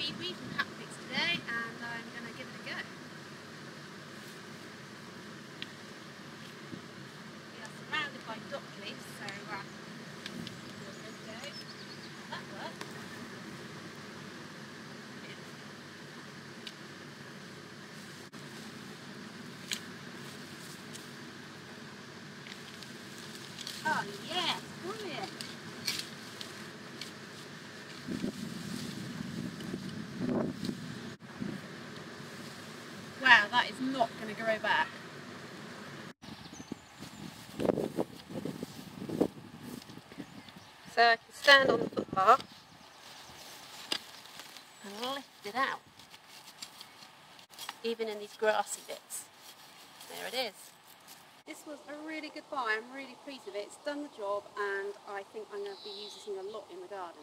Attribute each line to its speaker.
Speaker 1: seaweed from Hackpix today, and I'm going to give it a go. We are surrounded by dock leaves, so we'll go. That worked. Oh yes, brilliant. Wow, that is not going to grow back. So I can stand on the footbar and lift it out, even in these grassy bits. There it is. This was a really good buy. I'm really pleased with it. It's done the job, and I think I'm going to be using it a lot in the garden.